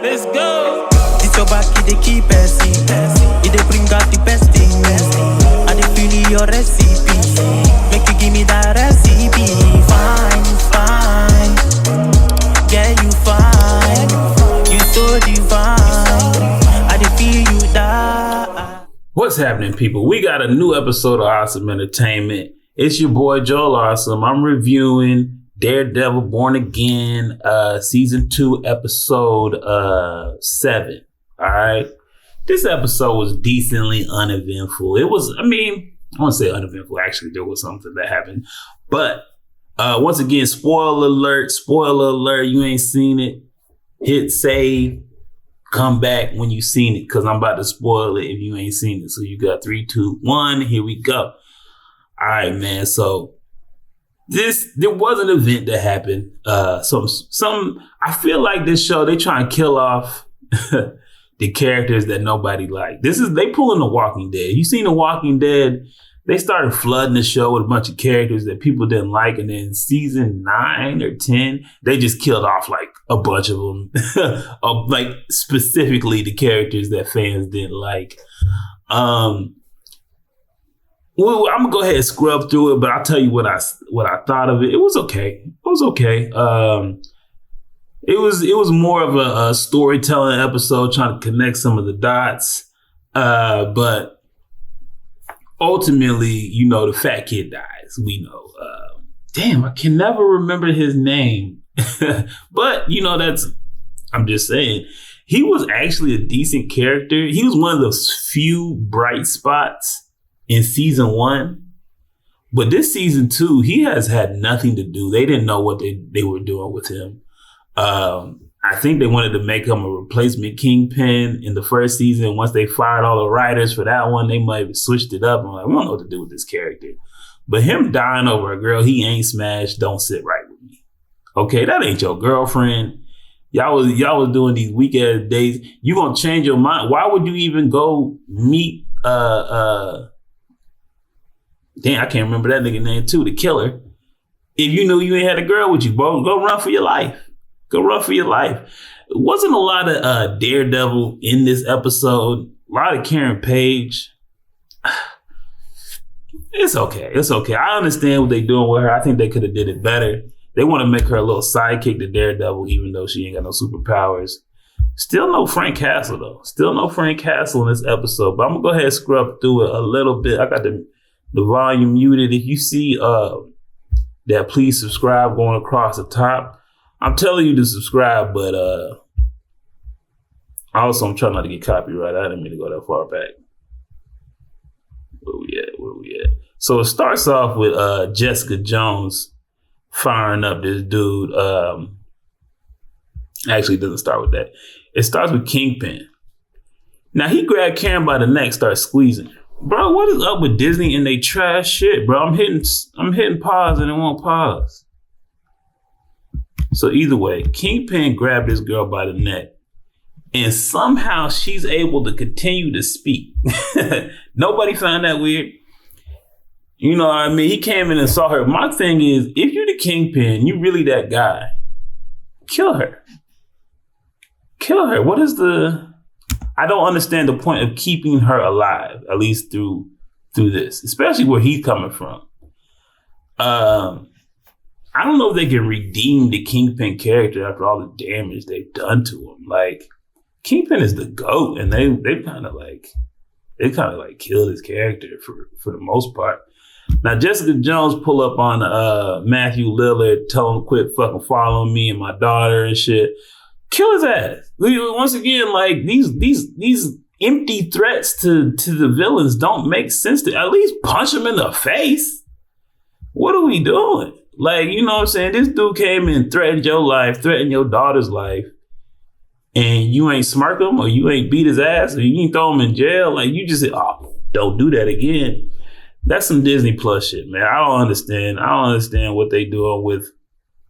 Let's go. It's your back, it dey keep passing. It dey bring out the best thing. I dey feel your recipe. Make you give me that recipe. Fine, fine. Yeah, you fine. You so divine. I dey feel you die. What's happening, people? We got a new episode of Awesome Entertainment. It's your boy Joel Awesome. I'm reviewing Daredevil Born Again, season 2, episode 7. All right. This episode was decently uneventful. It was, I want to say uneventful. Actually, there was something that happened. But once again, spoiler alert. You ain't seen it. Hit save. Come back when you seen it, because I'm about to spoil it if you ain't seen it. So you got 3, 2, 1. Here we go. All right, man. So there was an event that happened. I feel like this show, they try and kill off the characters that nobody liked. They pulling The Walking Dead. You seen The Walking Dead? They started flooding the show with a bunch of characters that people didn't like, and then season 9 or 10, they just killed off like a bunch of them, like specifically the characters that fans didn't like. Well, I'm gonna go ahead and scrub through it, but I'll tell you what I thought of it. It was okay. It was more of a storytelling episode, trying to connect some of the dots. But ultimately, the fat kid dies. We know. Damn, I can never remember his name. But I'm just saying, he was actually a decent character. He was one of those few bright spots in season 1, but this season 2, he has had nothing to do. They didn't know what they were doing with him. I think they wanted to make him a replacement Kingpin in the first season. Once they fired all the writers for that one, they might have switched it up. I'm like, we don't know what to do with this character. But him dying over a girl he ain't smashed don't sit right with me. Okay, that ain't your girlfriend. Y'all was doing these weak ass dates. You gonna change your mind? Why would you even go meet damn, I can't remember that nigga name too, the killer. If you knew you ain't had a girl with you, bro, go run for your life. It wasn't a lot of Daredevil in this episode. A lot of Karen Page. It's okay. I understand what they're doing with her. I think they could have did it better. They want to make her a little sidekick to Daredevil, even though she ain't got no superpowers. Still no Frank Castle, though. Still no Frank Castle in this episode. But I'm going to go ahead and scrub through it a little bit. I got the volume muted. If you see that please subscribe going across the top, I'm telling you to subscribe, but also I'm trying not to get copyrighted. I didn't mean to go that far back. Where we at? So it starts off with Jessica Jones firing up this dude. Actually, it doesn't start with that. It starts with Kingpin. Now he grabbed Karen by the neck, starts squeezing her. Bro, what is up with Disney and they trash shit, bro? I'm hitting pause and it won't pause. So either way, Kingpin grabbed this girl by the neck, and somehow she's able to continue to speak. Nobody found that weird. You know what I mean? He came in and saw her. My thing is, if you're the Kingpin, you really that guy, kill her. What is I don't understand the point of keeping her alive, at least through this, especially where he's coming from. I don't know if they can redeem the Kingpin character after all the damage they've done to him. Like, Kingpin is the GOAT, and they kind of killed his character for the most part. Now, Jessica Jones pull up on Matthew Lillard, tell him quit fucking following me and my daughter and shit. Kill his ass. Once again, like these empty threats to the villains don't make sense. To at least punch him in the face. What are we doing? Like, you know what I'm saying? This dude came and threatened your life, threatened your daughter's life, and you ain't smirk him or you ain't beat his ass or you ain't throw him in jail. Like, you just said, oh, don't do that again. That's some Disney Plus shit, man. I don't understand what they doing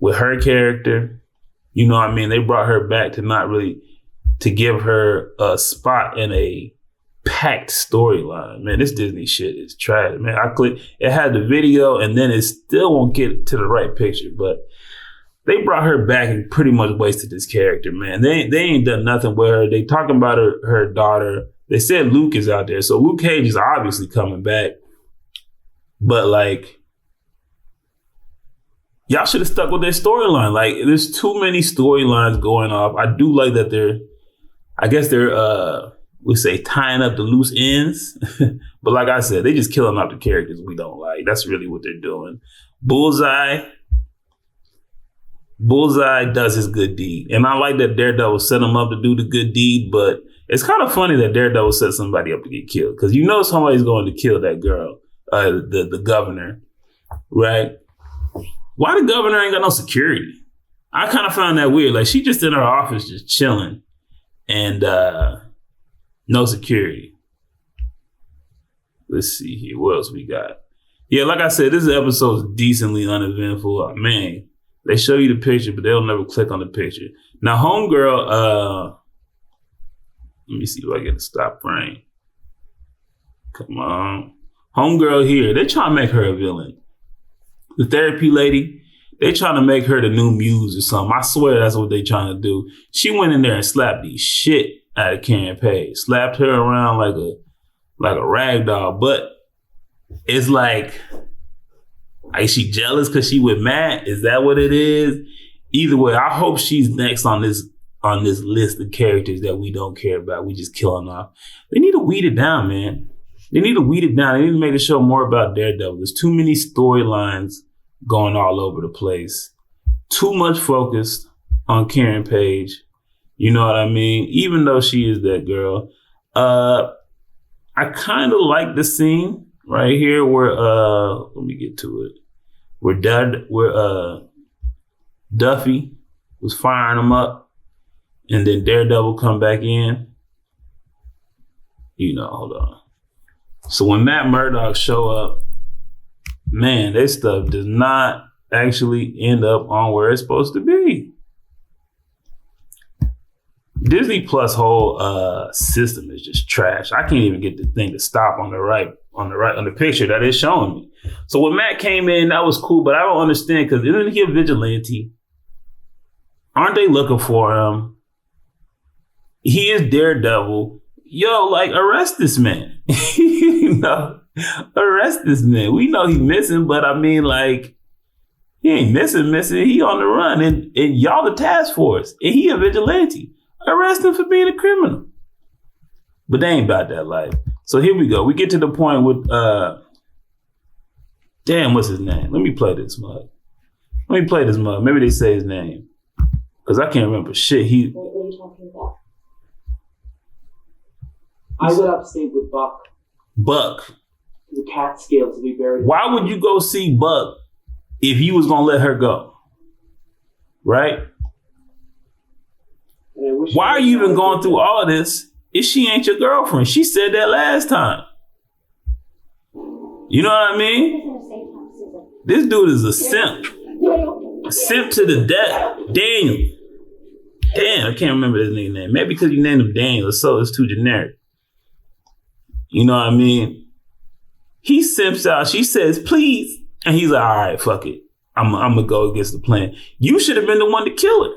with her character. You know what I mean? They brought her back to give her a spot in a packed storyline. Man, this Disney shit is trash, man. It had the video and then it still won't get to the right picture, but they brought her back and pretty much wasted this character, man. They ain't done nothing with her. They talking about her daughter. They said Luke is out there. So Luke Cage is obviously coming back. But like, y'all should have stuck with their storyline. Like, there's too many storylines going off. I do like that they're we say tying up the loose ends. But like I said, they just killing off the characters we don't like. That's really what they're doing. Bullseye does his good deed. And I like that Daredevil set him up to do the good deed, but it's kind of funny that Daredevil set somebody up to get killed. Because you know somebody's going to kill that girl, the governor, right? Why the governor ain't got no security? I kind of found that weird. Like, she just in her office just chilling and no security. Let's see here. What else we got? Yeah, like I said, this episode is decently uneventful. Man, they show you the picture, but they'll never click on the picture. Now, homegirl, let me see if I get a stop frame. Come on. Homegirl here, they're trying to make her a villain. The therapy lady, they trying to make her the new Muse or something. I swear that's what they trying to do. She went in there and slapped the shit out of Karen Page. Slapped her around like a rag doll. But it's like she jealous because she with Matt? Is that what it is? Either way, I hope she's next on this list of characters that we don't care about. We just killing off. They need to weed it down, man. They need to weed it down. They need to make the show more about Daredevil. There's too many storylines going all over the place. Too much focused on Karen Page. You know what I mean? Even though she is that girl. I kind of like the scene right here where, let me get to it. Where Duffy was firing him up and then Daredevil come back in. You know, hold on. So when Matt Murdock show up, man, this stuff does not actually end up on where it's supposed to be. Disney Plus whole system is just trash. I can't even get the thing to stop on the picture that it's showing me. So when Matt came in, that was cool, but I don't understand because isn't he a vigilante? Aren't they looking for him? He is Daredevil. Yo, like, arrest this man. You know, arrest this man. We know he's missing, but I mean, like, he ain't missing. He on the run, and y'all the task force, and he a vigilante. Arrest him for being a criminal. But they ain't about that life. So here we go. We get to the point with, damn, what's his name? Let me play this mug. Maybe they say his name. Because I can't remember shit. What are you talking about? I went upstate with Buck. Buck. The Catskills to be buried. Why would you go see Buck if you was going to let her go? Right? Why are you even going through all this if she ain't your girlfriend? She said that last time. You know what I mean? This dude is a simp. A simp to the death. Daniel. Damn, I can't remember his name. Maybe because you named him Daniel, so it's too generic. You know what I mean? He simps out. She says, please. And he's like, all right, fuck it. I'm going to go against the plan. You should have been the one to kill her.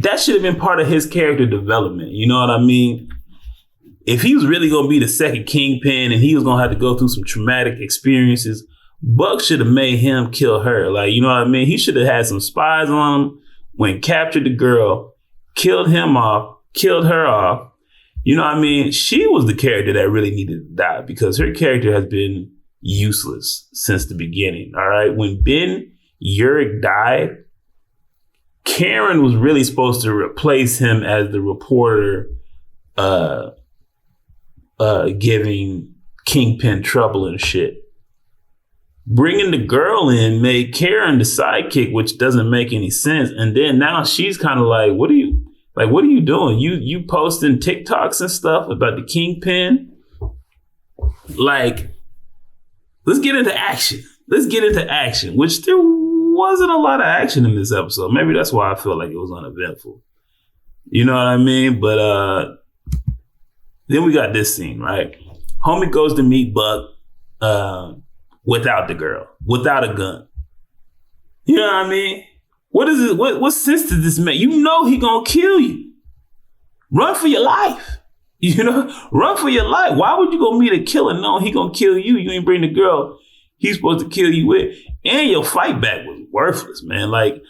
That should have been part of his character development. You know what I mean? If he was really going to be the second Kingpin and he was going to have to go through some traumatic experiences, Buck should have made him kill her. Like, you know what I mean? He should have had some spies on him, went captured the girl, killed him off, killed her off. You know what I mean? She was the character that really needed to die because her character has been useless since the beginning. All right. When Ben Urich died, Karen was really supposed to replace him as the reporter giving Kingpin trouble and shit. Bringing the girl in made Karen the sidekick, which doesn't make any sense. And then now she's kind of like, what are you doing? You posting TikToks and stuff about the Kingpin? Like, let's get into action. Which there wasn't a lot of action in this episode. Maybe that's why I feel like it was uneventful. You know what I mean? But then we got this scene, right? Homie goes to meet Buck without the girl, without a gun. You know what I mean? What is it? What sense does this make? You know he gonna kill you. Run for your life. You know, run for your life. Why would you go meet a killer knowing he gonna kill you? You ain't bring the girl he's supposed to kill you with. And your fight back was worthless, man. Like,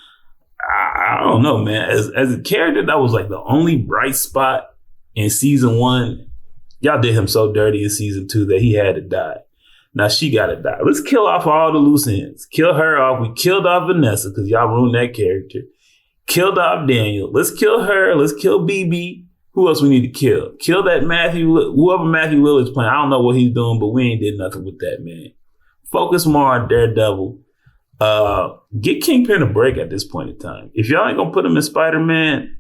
I don't know, man. As a character, that was like the only bright spot in season 1. Y'all did him so dirty in season 2 that he had to die. Now she gotta die. Let's kill off all the loose ends. Kill her off. We killed off Vanessa because y'all ruined that character. Killed off Daniel. Let's kill her. Let's kill BB. Who else we need to kill? Kill that whoever Matthew Lillard's playing. I don't know what he's doing, but we ain't did nothing with that, man. Focus more on Daredevil. Get Kingpin a break at this point in time. If y'all ain't gonna put him in Spider-Man,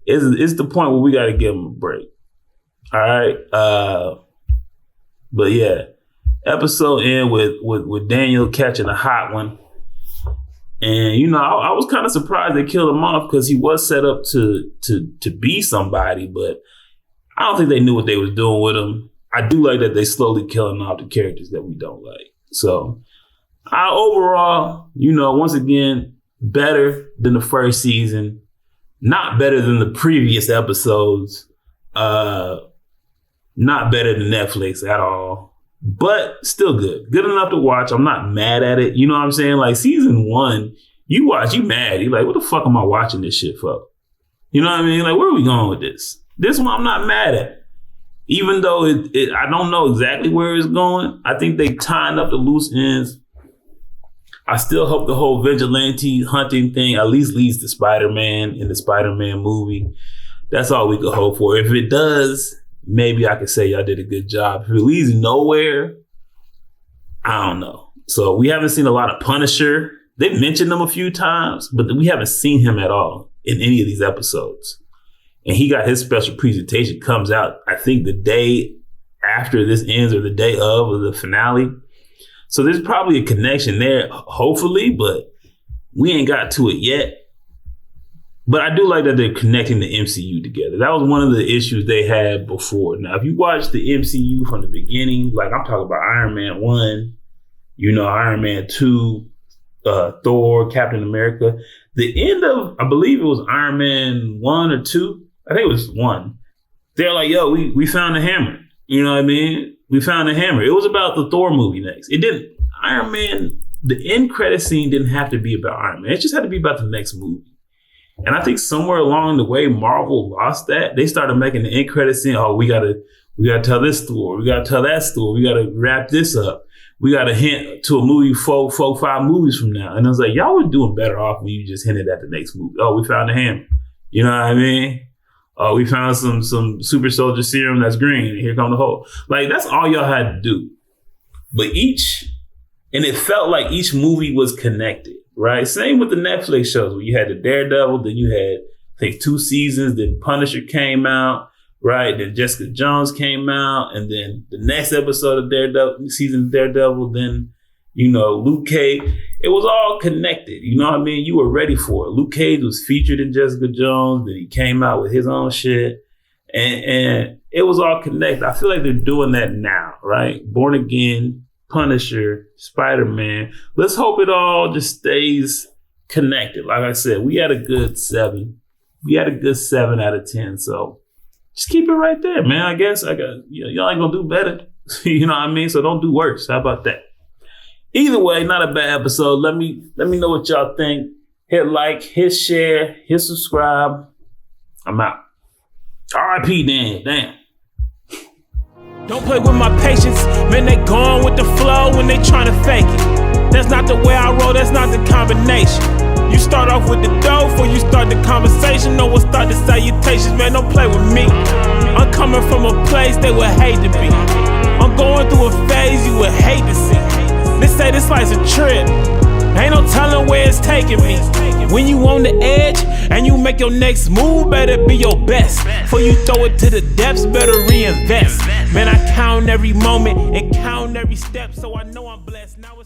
it's the point where we gotta give him a break. All right. But yeah, episode end with Daniel catching a hot one. And, you know, I was kind of surprised they killed him off because he was set up to be somebody, but I don't think they knew what they was doing with him. I do like that they slowly killing off the characters that we don't like. So, overall, you know, once again, better than the first season, not better than the previous episodes, not better than Netflix at all. But still good. Good enough to watch. I'm not mad at it. You know what I'm saying? Like season 1, you watch, you mad. You like, what the fuck am I watching this shit for? You know what I mean? Like, where are we going with this? This one I'm not mad at. Even though I don't know exactly where it's going. I think they tying up the loose ends. I still hope the whole vigilante hunting thing at least leads to Spider-Man in the Spider-Man movie. That's all we could hope for. If it does, maybe I could say y'all did a good job. If it leads nowhere, I don't know. So we haven't seen a lot of Punisher. They've mentioned him a few times, but we haven't seen him at all in any of these episodes. And he got his special presentation, comes out, I think, the day after this ends or the day of the finale. So there's probably a connection there, hopefully, but we ain't got to it yet. But I do like that they're connecting the MCU together. That was one of the issues they had before. Now, if you watch the MCU from the beginning, like I'm talking about Iron Man 1, you know, Iron Man 2, Thor, Captain America, the end of, I believe it was Iron Man 1 or 2. I think it was 1. They're like, yo, we found the hammer. You know what I mean? We found the hammer. It was about the Thor movie next. It didn't, Iron Man, the end credit scene didn't have to be about Iron Man. It just had to be about the next movie. And I think somewhere along the way, Marvel lost that. They started making the end credit scene. Oh, we gotta tell this story. We gotta tell that story. We gotta wrap this up. We gotta hint to a movie 5 movies from now. And I was like, y'all were doing better off when you just hinted at the next movie. Oh, we found the hammer. You know what I mean? Oh, we found some super soldier serum that's green. Here come the hole. Like, that's all y'all had to do. But it felt like each movie was connected. Right. Same with the Netflix shows where you had the Daredevil, then you had, I think, 2 seasons, then Punisher came out, right? Then Jessica Jones came out, and then the next episode of Daredevil, then, you know, Luke Cage. It was all connected. You know what I mean? You were ready for it. Luke Cage was featured in Jessica Jones, then he came out with his own shit, and it was all connected. I feel like they're doing that now, right? Born Again, Punisher, Spider-Man. Let's hope it all just stays connected. Like I said, we had a good 7. We had a good 7 out of 10. So just keep it right there, man. I guess y'all ain't gonna do better. You know what I mean? So don't do worse. How about that? Either way, not a bad episode. Let me know what y'all think. Hit like, hit share, hit subscribe. I'm out. R.I.P. Dan. Damn. Don't play with my patience, man, they gone with the flow when they tryna fake it. That's not the way I roll, that's not the combination. You start off with the dough before you start the conversation. No one start the salutations, man, don't play with me. I'm coming from a place they would hate to be. I'm going through a phase you would hate to see. They say this life's a trip, ain't no telling where it's taking me. When you on the edge and you make your next move, better be your best. Before you throw it to the depths, better reinvest. Man, I count every moment and count every step, so I know I'm blessed now.